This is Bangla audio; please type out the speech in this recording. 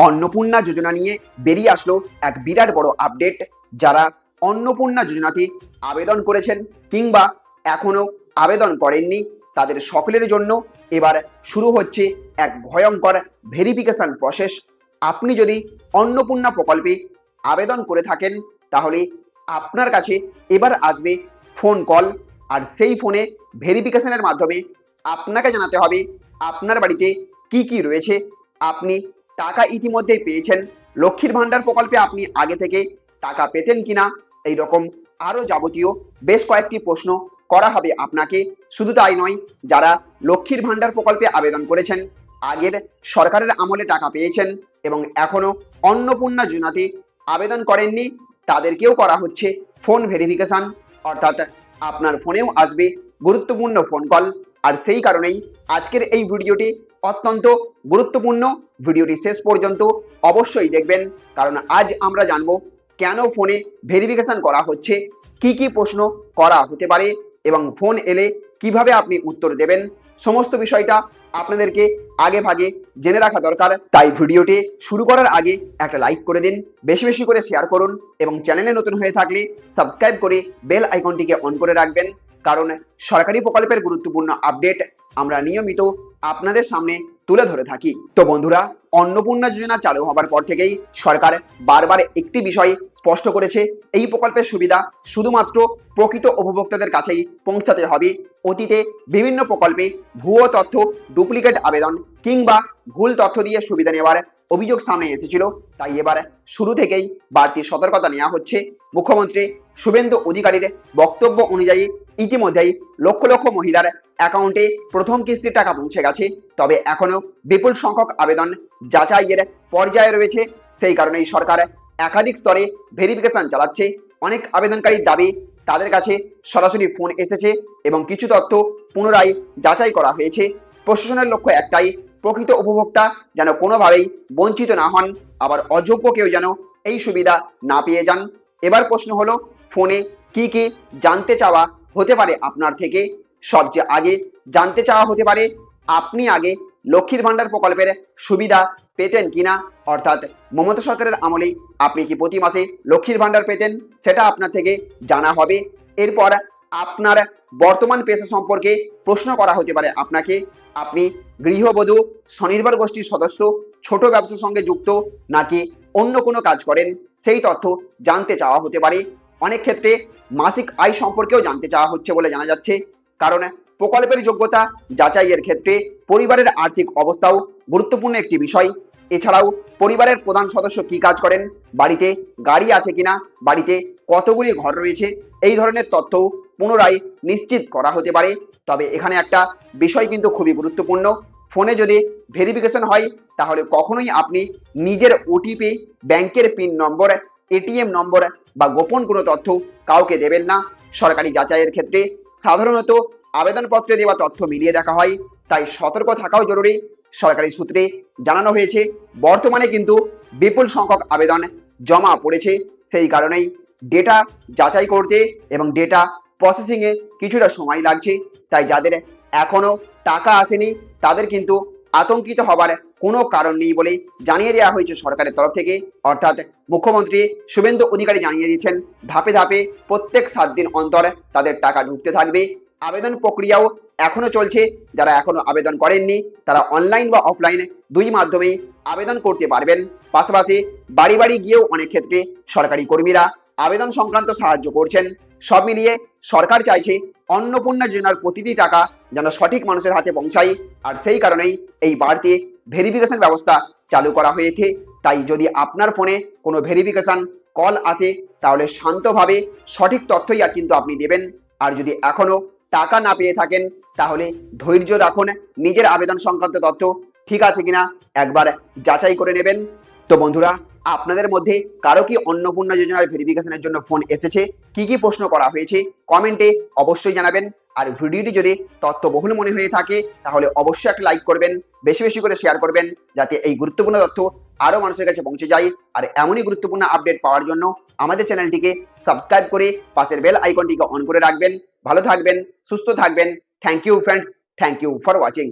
অন্নপূর্ণা যোজনা নিয়ে বেরিয়ে আসলো এক বিরাট বড় আপডেট। যারা অন্নপূর্ণা যোজনাতে আবেদন করেছেন কিংবা এখনো আবেদন করেননি, তাদের সকলের জন্য এবার শুরু হচ্ছে এক ভয়ঙ্কর ভেরিফিকেশন প্রসেস। আপনি যদি অন্নপূর্ণা প্রকল্পে আবেদন করে থাকেন, তাহলে আপনার কাছে এবার আসবে ফোন কল, আর সেই ফোনে ভেরিফিকেশনের মাধ্যমে আপনাকে জানাতে হবে আপনার বাড়িতে কি কি রয়েছে, আপনি টাকা ইতিমধ্যেই পেয়েছেন, লক্ষ্মীর ভান্ডার প্রকল্পে আপনি আগে থেকে টাকা পেতেন কিনা, এইরকম আরো যাবতীয় বেশ কয়েকটি প্রশ্ন করা হবে আপনাকে। শুধু তাই নয়, যারা লক্ষ্মীর ভান্ডার প্রকল্পে আবেদন করেছেন, আগের সরকারের আমলে টাকা পেয়েছেন এবং এখনো অন্নপূর্ণা যোজনাতে আবেদন করেননি, তাদেরকেও করা হচ্ছে ফোন ভেরিফিকেশন, অর্থাৎ আপনার ফোনেও আসবে গুরুত্বপূর্ণ ফোন কল। আর সেই কারণেই আজকের এই ভিডিওটি অত্যন্ত গুরুত্বপূর্ণ। ভিডিওটি শেষ পর্যন্ত অবশ্যই দেখবেন, কারণ আজ আমরা জানবো কেন ফোনে ভেরিফিকেশন করা হচ্ছে, কি কি প্রশ্ন করা হতে পারে এবং ফোন এলে কিভাবে আপনি উত্তর দেবেন। সমস্ত বিষয়টা আপনাদেরকে আগে ভাগে জেনে রাখা দরকার। তাই ভিডিওটি শুরু করার আগে একটা লাইক করে দিন, বেশি বেশি করে শেয়ার করুন এবং চ্যানেলে নতুন হয়ে থাকলে সাবস্ক্রাইব করে বেল আইকনটিকে অন করে রাখবেন, কারণ সরকারি প্রকল্পের গুরুত্বপূর্ণ আপডেট আমরা নিয়মিত আপনাদের সামনে তুলে ধরে থাকি। তো বন্ধুরা, অন্নপূর্ণা যোজনা চালু হবার পর থেকেই সরকার বারবার একটি বিষয় স্পষ্ট করেছে, এই প্রকল্পের সুবিধা শুধুমাত্র প্রকৃত উপভোক্তাদের কাছেই পৌঁছাতে হবে। অতীতে বিভিন্ন প্রকল্পে ভুয়ো তথ্য, ডুপ্লিকেট আবেদন কিংবা ভুল তথ্য দিয়ে সুবিধা নেওয়ার অভিযোগ সামনে এসেছিল। তাই এবার শুরু থেকেই বাড়তি সতর্কতা নেওয়া হচ্ছে। মুখ্যমন্ত্রী শুভেন্দু অধিকারীর বক্তব্য অনুযায়ী ইতিমধ্যেই লক্ষ লক্ষ মহিলার অ্যাকাউন্টে প্রথম কিস্তির টাকা পৌঁছে গেছে, তবে এখনো বিপুল সংখ্যক আবেদন যাচাইয়ের পর্যায়ে রয়েছে। সেই কারণেই সরকার একাধিক স্তরে ভেরিফিকেশন চালাচ্ছে। অনেক আবেদনকারীর দাবি, তাদের কাছে সরাসরি ফোন এসেছে এবং কিছু তথ্য পুনরায় যাচাই করা হয়েছে। প্রশাসনের লক্ষ্য একটাই, প্রকৃত উপভোক্তা যেন কোনোভাবেই বঞ্চিত না হন, আবার অযোগ্য কেউ যেন এই সুবিধা না পেয়ে যান। এবার প্রশ্ন হলো, ফোনে কি কি জানতে চাওয়া হতে পারে আপনার থেকে। সবচেয়ে আগে জানতে চাওয়া হতে পারে আপনি আগে লক্ষ্মীর ভান্ডার প্রকল্পের সুবিধা পেতেন কিনা, অর্থাৎ মমতা সরকারের আমলে আপনি কি প্রতি মাসে লক্ষ্মীর ভান্ডার পেতেন, সেটা আপনার থেকে জানা হবে। এরপর আপনার বর্তমান পেশা সম্পর্কে প্রশ্ন করা হতে পারে আপনাকে, আপনি গৃহবধূ, স্বনির্ভর গোষ্ঠীর সদস্য, ছোট ব্যবসার সঙ্গে যুক্ত নাকি অন্য কোনো কাজ করেন, সেই তথ্য জানতে চাওয়া হতে পারে। অনেক ক্ষেত্রে মাসিক আয় সম্পর্কেও জানতে চাওয়া হচ্ছে বলে জানা যাচ্ছে, কারণ প্রকল্পের যোগ্যতা যাচাইয়ের ক্ষেত্রে পরিবারের আর্থিক অবস্থাও গুরুত্বপূর্ণ একটি বিষয়। এছাড়াও পরিবারের প্রধান সদস্য কি কাজ করেন, বাড়িতে গাড়ি আছে কিনা, বাড়িতে কতগুলি ঘর রয়েছে, এই ধরনের তথ্য পুনরায় নিশ্চিত করা হতে পারে। তবে এখানে একটা বিষয় কিন্তু খুবই গুরুত্বপূর্ণ, ফোনে যদি ভেরিফিকেশন হয়, তাহলে কখনোই আপনি নিজের ওটিপি, ব্যাংকের পিন নম্বর, এটিএম নম্বর বা গোপন কোনো তথ্য কাউকে দেবেন না। সরকারি যাচাইয়ের ক্ষেত্রে সাধারণত আবেদনপত্রে দেওয়া তথ্য মিলিয়ে দেখা হয়, তাই সতর্ক থাকাও জরুরি। সরকারি সূত্রে জানানো হয়েছে, বর্তমানে কিন্তু বিপুল সংখ্যক আবেদন জমা পড়েছে, সেই কারণেই ডেটা যাচাই করতে এবং ডেটা প্রসেসিং এ কিছুটা সময় লাগছে। তাই যাদের এখনো টাকা আসেনি, তাদের কিন্তু আতঙ্কিত হবার কোনো কারণ নেই বলে জানিয়ে দেওয়া হয়েছে সরকারের তরফ থেকে। অর্থাৎ মুখ্যমন্ত্রী শুভেন্দু অধিকারী জানিয়ে দিয়েছেন, ধাপে ধাপে প্রত্যেক 7 দিন অন্তর তাদের টাকা ঢুকতে থাকবে। আবেদন প্রক্রিয়াও এখনো চলছে, যারা এখনো আবেদন করেননি তারা অনলাইন বা অফলাইন দুই মাধ্যমেই আবেদন করতে পারবেন। পাশাপাশি বাড়ি বাড়ি গিয়েও অনেক ক্ষেত্রে সরকারি কর্মীরা আবেদন সংক্রান্ত সাহায্য করছেন। সব মিলিয়ে সরকার চাইছে অন্নপূর্ণা যোজনার প্রতিটি টাকা যেন সঠিক মানুষের হাতে পৌঁছায়, আর সেই কারণেই এই বাড়তি ভেরিফিকেশন ব্যবস্থা চালু করা হয়েছে। তাই যদি আপনার ফোনে কোনো ভেরিফিকেশন কল আসে, তাহলে শান্তভাবে সঠিক তথ্যই কিন্তু আপনি দেবেন। আর যদি এখনো টাকা না পেয়ে থাকেন, তাহলে ধৈর্য রাখুন, নিজের আবেদন সংক্রান্ত তথ্য ঠিক আছে কিনা একবার যাচাই করে নেবেন। তো বন্ধুরা, আপনাদের মধ্যে কারো কি অন্নপূর্ণা যোজনার ভেরিফিকেশনের জন্য ফোন এসেছে, কি কি প্রশ্ন করা হয়েছে, কমেন্টে অবশ্যই জানাবেন। আর ভিডিওটি যদি তথ্যবহুল মনে হয়ে থাকে, তাহলে অবশ্যই একটা লাইক করবেন, বেশি বেশি করে শেয়ার করবেন, যাতে এই গুরুত্বপূর্ণ তথ্য আরো মানুষের কাছে পৌঁছে যায়। আর এমনই গুরুত্বপূর্ণ আপডেট পাওয়ার জন্য আমাদের চ্যানেলটিকে সাবস্ক্রাইব করে পাশের বেল আইকনটিকে অন করে রাখবেন। ভালো থাকবেন, সুস্থ থাকবেন। Thank you friends, thank you for watching.